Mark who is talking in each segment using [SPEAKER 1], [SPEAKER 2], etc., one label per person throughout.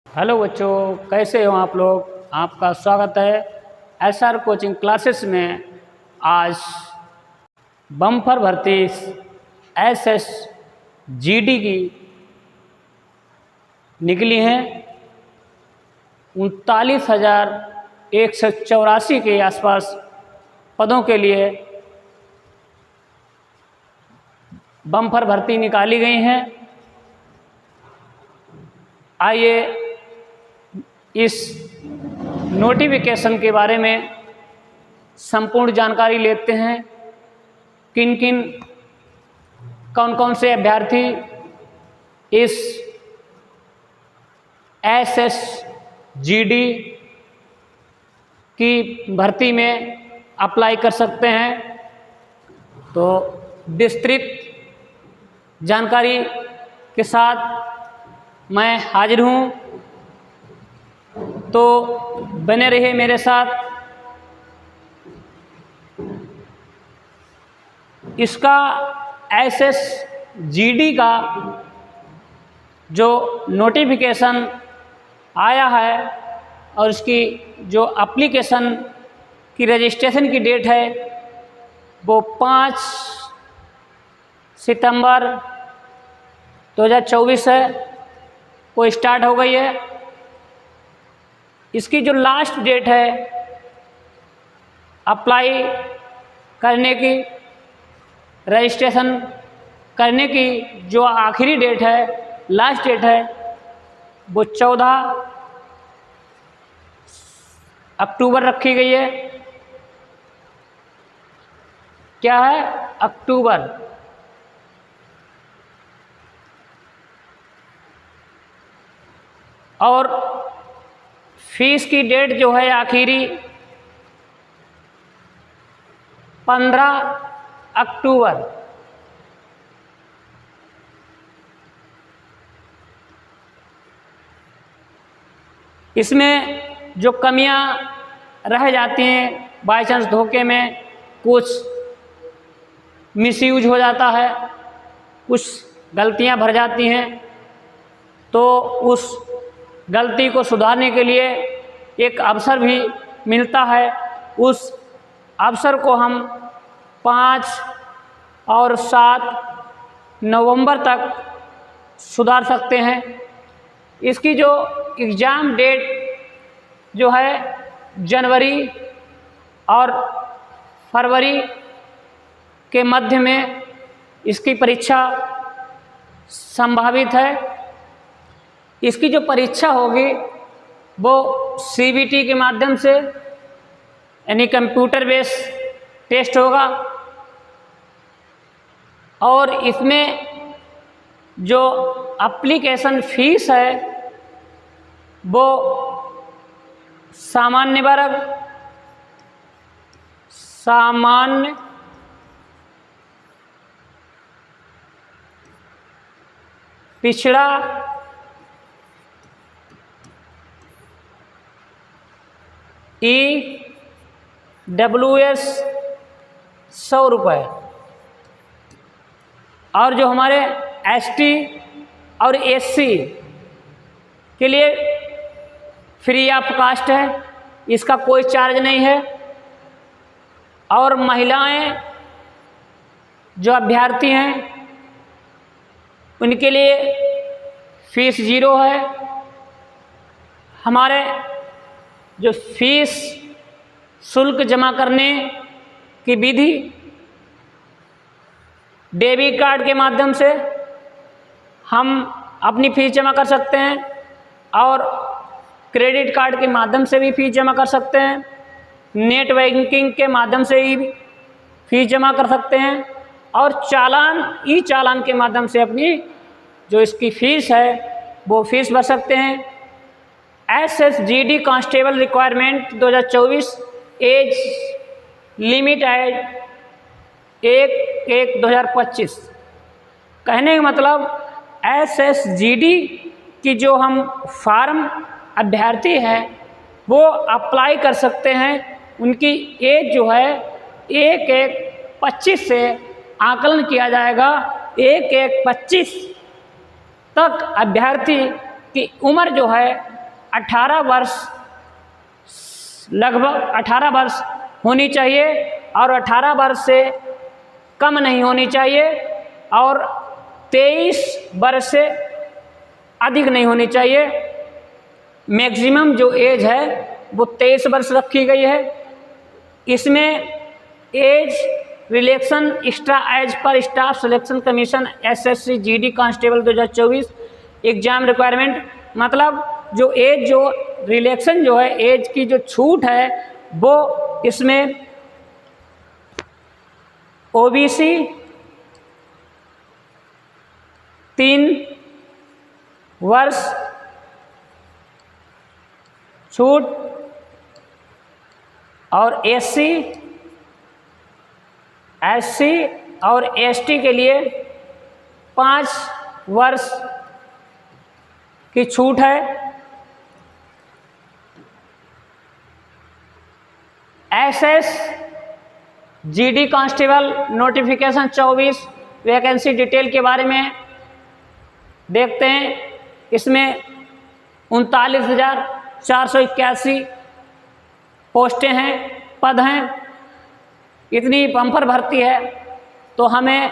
[SPEAKER 1] Hello बच्चों, कैसे हो आप लोग। आपका स्वागत है एसआर कोचिंग क्लासेस में। आज बम्पर भर्ती एसएसजीडी की निकली हैं। 39,184 के आसपास पदों के लिए बम्पर भर्ती निकाली गई हैं। आइए इस नोटिफिकेशन के बारे में संपूर्ण जानकारी लेते हैं। कौन कौन से अभ्यर्थी इस एसएसजीडी की भर्ती में अप्लाई कर सकते हैं। तो विस्तृत जानकारी के साथ मैं हाजिर हूँ, तो बने रहिए मेरे साथ। इसका एसएसजीडी का जो नोटिफिकेशन आया है और इसकी जो एप्लीकेशन की रजिस्ट्रेशन की डेट है वो 5 सितंबर 2024 है, वो स्टार्ट हो गई है। इसकी जो लास्ट डेट है अप्लाई करने की, रजिस्ट्रेशन करने की जो आखिरी डेट है, लास्ट डेट है, वो 14 अक्टूबर रखी गई है। क्या है? अक्टूबर। और फीस की डेट जो है आखिरी 15 अक्टूबर। इसमें जो कमियां रह जाती हैं, बाय चांस धोखे में कुछ मिसयूज हो जाता है, कुछ गलतियां भर जाती हैं, तो उस गलती को सुधारने के लिए एक अवसर भी मिलता है। उस अवसर को हम 5 और 7 नवंबर तक सुधार सकते हैं। इसकी जो एग्ज़ाम डेट जो है जनवरी और फरवरी के मध्य में इसकी परीक्षा संभावित है। इसकी जो परीक्षा होगी वो सीबीटी के माध्यम से, यानी कंप्यूटर बेस टेस्ट होगा। और इसमें जो एप्लीकेशन फीस है वो सामान्य वर्ग, सामान्य पिछड़ा EWS 100 रुपये, और जो हमारे एसटी और एससी के लिए फ्री ऑफ कास्ट है, इसका कोई चार्ज नहीं है। और महिलाएं जो अभ्यर्थी हैं उनके लिए फीस 0 है। हमारे जो फीस शुल्क जमा करने की विधि डेबिट कार्ड के माध्यम से हम अपनी फ़ीस जमा कर सकते हैं, और क्रेडिट कार्ड के माध्यम से भी फ़ीस जमा कर सकते हैं, नेट बैंकिंग के माध्यम से ही फ़ीस जमा कर सकते हैं, और ई चालान के माध्यम से अपनी जो इसकी फ़ीस है वो फ़ीस भर सकते हैं। SSGD constable requirement 2024 age limit एड 1/1/2025। कहने का मतलब एसएसजीडी की जो हम फार्म अभ्यर्थी हैं वो अप्लाई कर सकते हैं। उनकी एज जो है 1/1/25 से आकलन किया जाएगा। 1/1/25 तक अभ्यर्थी की उम्र जो है 18 वर्ष, लगभग 18 वर्ष होनी चाहिए और 18 वर्ष से कम नहीं होनी चाहिए और 23 वर्ष से अधिक नहीं होनी चाहिए। मैक्सिमम जो एज है वो 23 वर्ष रखी गई है। इसमें एज रिलेक्शन एक्स्ट्रा एज पर staff selection commission SSC GD constable 2024 exam requirement, मतलब जो एज जो रिलेक्शन जो है, एज की जो छूट है वो इसमें ओबीसी 3 वर्ष छूट और एससी, एससी और एसटी के लिए 5 वर्ष की छूट है। SS GD constable notification 24 vacancy detail के बारे में देखते हैं। इसमें 39,481 पोस्टें हैं, पद हैं। इतनी बम्पर भर्ती है तो हमें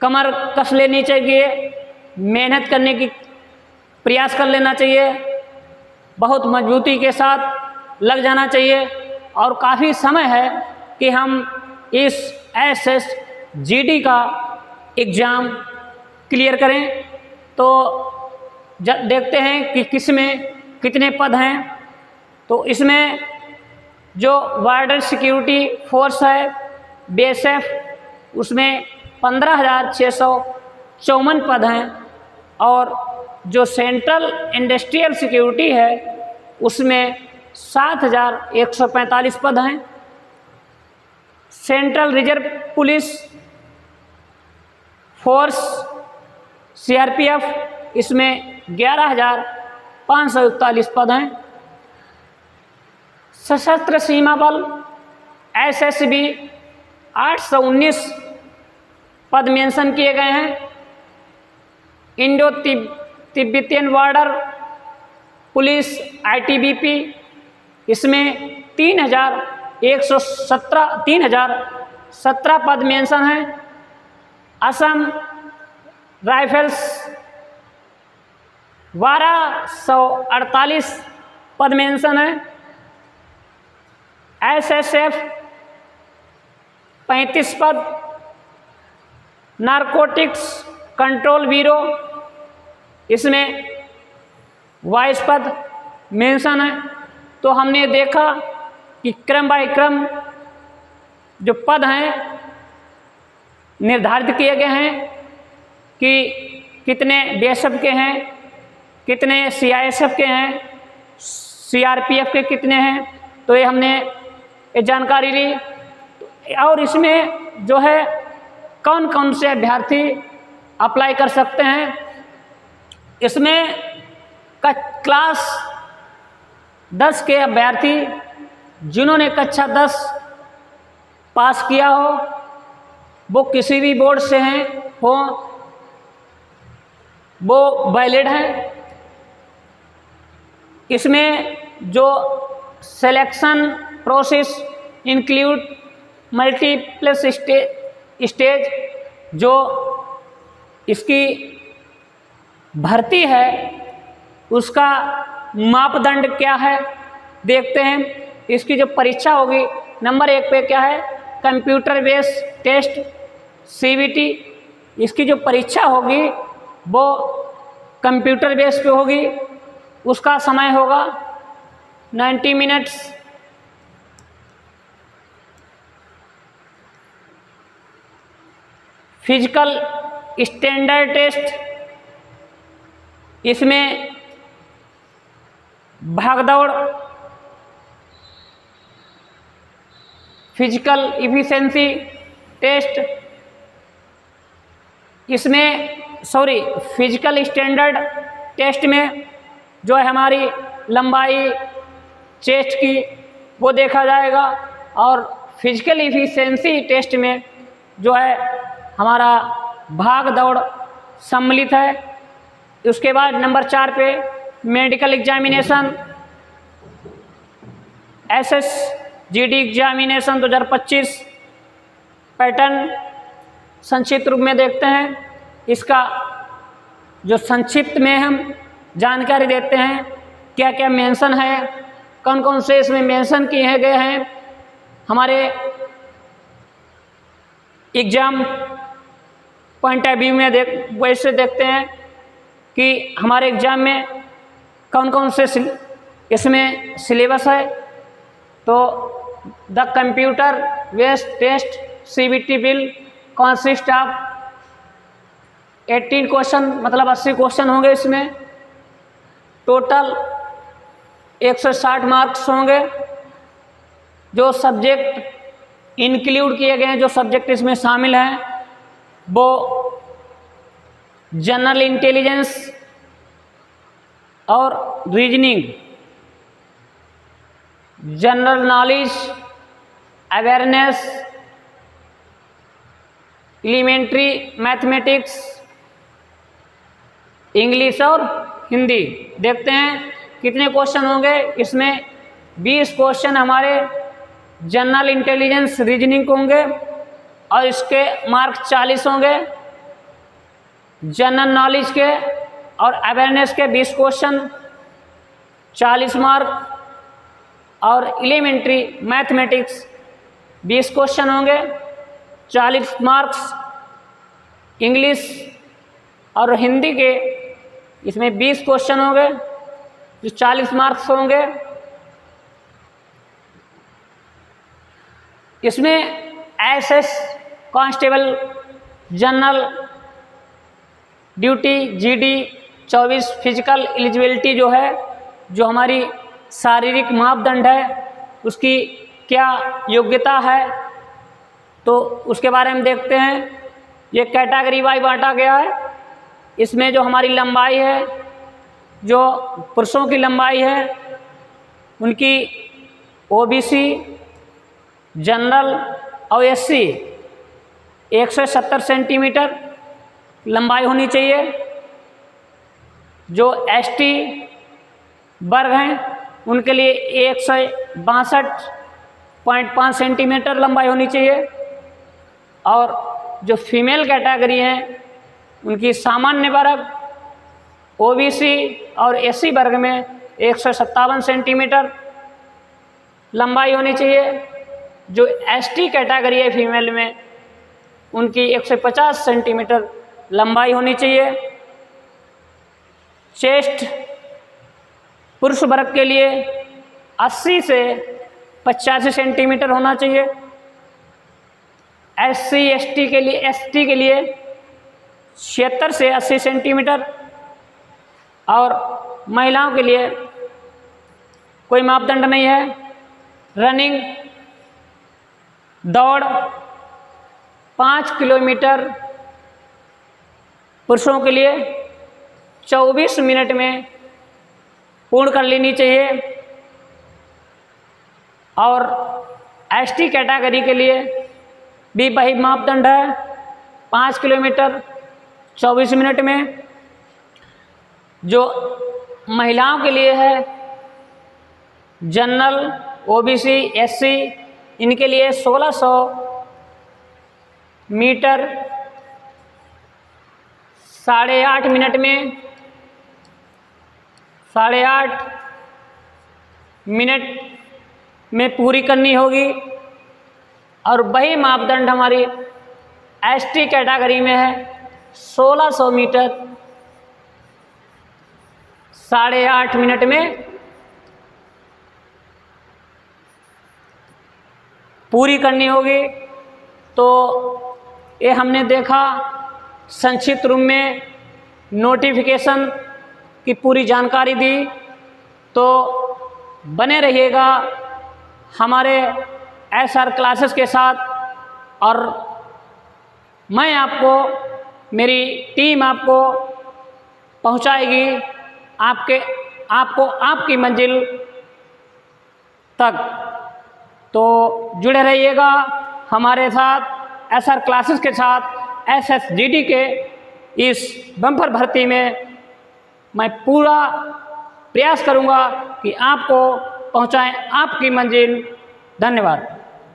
[SPEAKER 1] कमर कस लेनी चाहिए, मेहनत करने की प्रयास कर लेना चाहिए, बहुत मजबूती के साथ लग जाना चाहिए और काफ़ी समय है कि हम इस एसएसजीडी का एग्ज़ाम क्लियर करें। तो देखते हैं कि किस में कितने पद हैं। तो इसमें जो बॉर्डर सिक्योरिटी फोर्स है बीएसएफ, उसमें 15,654 पद हैं और जो सेंट्रल इंडस्ट्रियल सिक्योरिटी है उसमें 7,145 पद हैं। Central reserve police force CRPF, इसमें 11,541 पद हैं। सशस्त्र सीमा बल एसएसबी 819 पद मेंशन किए गए हैं। Indo Tibetan border police ITBP, इसमें 3,017 पद मेंशन हैं। असम राइफल्स 1248 पद मेंशन है। एसएसएफ 35 पद, नारकोटिक्स कंट्रोल ब्यूरो, इसमें 22 पद मेंशन है। तो हमने देखा कि क्रम बाय क्रम जो पद हैं निर्धारित किए गए हैं कि कितने बीएसएफ के हैं, कितने सीआईएसएफ के हैं, सीआरपीएफ के कितने हैं। तो ये हमने ये जानकारी ली और इसमें जो है कौन कौन से अभ्यर्थी अप्लाई कर सकते हैं। इसमें क्लास 10 के अभ्यर्थी जिन्होंने कक्षा 10 पास किया हो, वो किसी भी बोर्ड से हैं हो, वो वैलिड हैं। इसमें जो selection process include multiple stage, जो इसकी भर्ती है उसका मापदंड क्या है देखते हैं। इसकी जो परीक्षा होगी नंबर 1 पे क्या है, कंप्यूटर बेस्ड टेस्ट सीबीटी। इसकी जो परीक्षा होगी वो कंप्यूटर बेस पे होगी। उसका समय होगा 90 मिनट्स। फिजिकल स्टैंडर्ड टेस्ट, इसमें भागदौड़, फिजिकल इफिशिएंसी टेस्ट, इसमें फिजिकल स्टैंडर्ड टेस्ट में जो है हमारी लंबाई चेस्ट की वो देखा जाएगा और फिजिकल इफिशिएंसी टेस्ट में जो है हमारा भाग दौड़ सम्मिलित है। उसके बाद नंबर 4 पे medical examination, SSGD examination 2025 pattern संक्षिप्त रूप में देखते हैं। इसका जो संक्षिप्त में हम जानकारी देते हैं, क्या क्या मेंशन है, कौन कौन से इसमें मेंशन किए गए हैं। हमारे एग्ज़ाम पॉइंट ऑफ व्यू में वैसे देखते हैं कि हमारे एग्ज़ाम में कौन कौन से इसमें सिलेबस है। तो the computer based test CBT will consist of 18 question, मतलब 80 क्वेश्चन होंगे। इसमें टोटल 160 मार्क्स होंगे। जो सब्जेक्ट इंक्लूड किए गए हैं, जो सब्जेक्ट इसमें शामिल हैं, वो जनरल इंटेलिजेंस और reasoning, general knowledge, awareness, elementary mathematics, English और हिंदी। देखते हैं कितने क्वेश्चन होंगे। इसमें 20 क्वेश्चन हमारे जनरल इंटेलिजेंस रीजनिंग के होंगे और इसके मार्क 40 होंगे। जनरल नॉलेज के और अवेयरनेस के 20 क्वेश्चन 40 मार्क, और एलिमेंट्री मैथमेटिक्स 20 क्वेश्चन होंगे 40 मार्क्स। इंग्लिश और हिंदी के इसमें 20 क्वेश्चन होंगे जो 40 मार्क्स होंगे। इसमें SS constable general duty GD 24 physical eligibility जो है, जो हमारी शारीरिक मापदंड है, उसकी क्या योग्यता है, तो उसके बारे में देखते हैं। ये कैटेगरी वाइज बांटा गया है। इसमें जो हमारी लंबाई है, जो पुरुषों की लंबाई है, उनकी OBC, जनरल और SC 170 सेंटीमीटर लंबाई होनी चाहिए। जो ST वर्ग हैं, उनके लिए 162.5 सेंटीमीटर लंबाई होनी चाहिए। और जो फीमेल कैटेगरी हैं, उनकी सामान्य वर्ग OBC और SC वर्ग में 157 सेंटीमीटर लंबाई होनी चाहिए। जो ST कैटेगरी है फीमेल में, उनकी 150 सेंटीमीटर लंबाई होनी चाहिए। चेस्ट पुरुष वर्ग के लिए 80 से 85 सेंटीमीटर होना चाहिए। SC ST के लिए 76 से 80 सेंटीमीटर, और महिलाओं के लिए कोई मापदंड नहीं है। रनिंग दौड़ 5 किलोमीटर पुरुषों के लिए 24 मिनट में पूर्ण कर लेनी चाहिए, और ST कैटेगरी के लिए भी वही मापदंड है, 5 किलोमीटर 24 मिनट में। जो महिलाओं के लिए है, जनरल, OBC, SC, इनके लिए 1600 मीटर 8.5 मिनट में 8.5 मिनट में पूरी करनी होगी। और वही मापदंड हमारी ST कैटेगरी में है, 1600 मीटर 8.5 मिनट में पूरी करनी होगी। तो ये हमने देखा संक्षिप्त रूप में नोटिफिकेशन की पूरी जानकारी दी। तो बने रहिएगा हमारे SR क्लासेस के साथ, और मैं आपको, मेरी टीम आपको पहुंचाएगी आपकी मंजिल तक। तो जुड़े रहिएगा हमारे साथ SR क्लासेस के साथ। SSGD के इस बम्पर भर्ती में मैं पूरा प्रयास करूँगा कि आपको पहुँचाएँ आपकी मंजिल। धन्यवाद।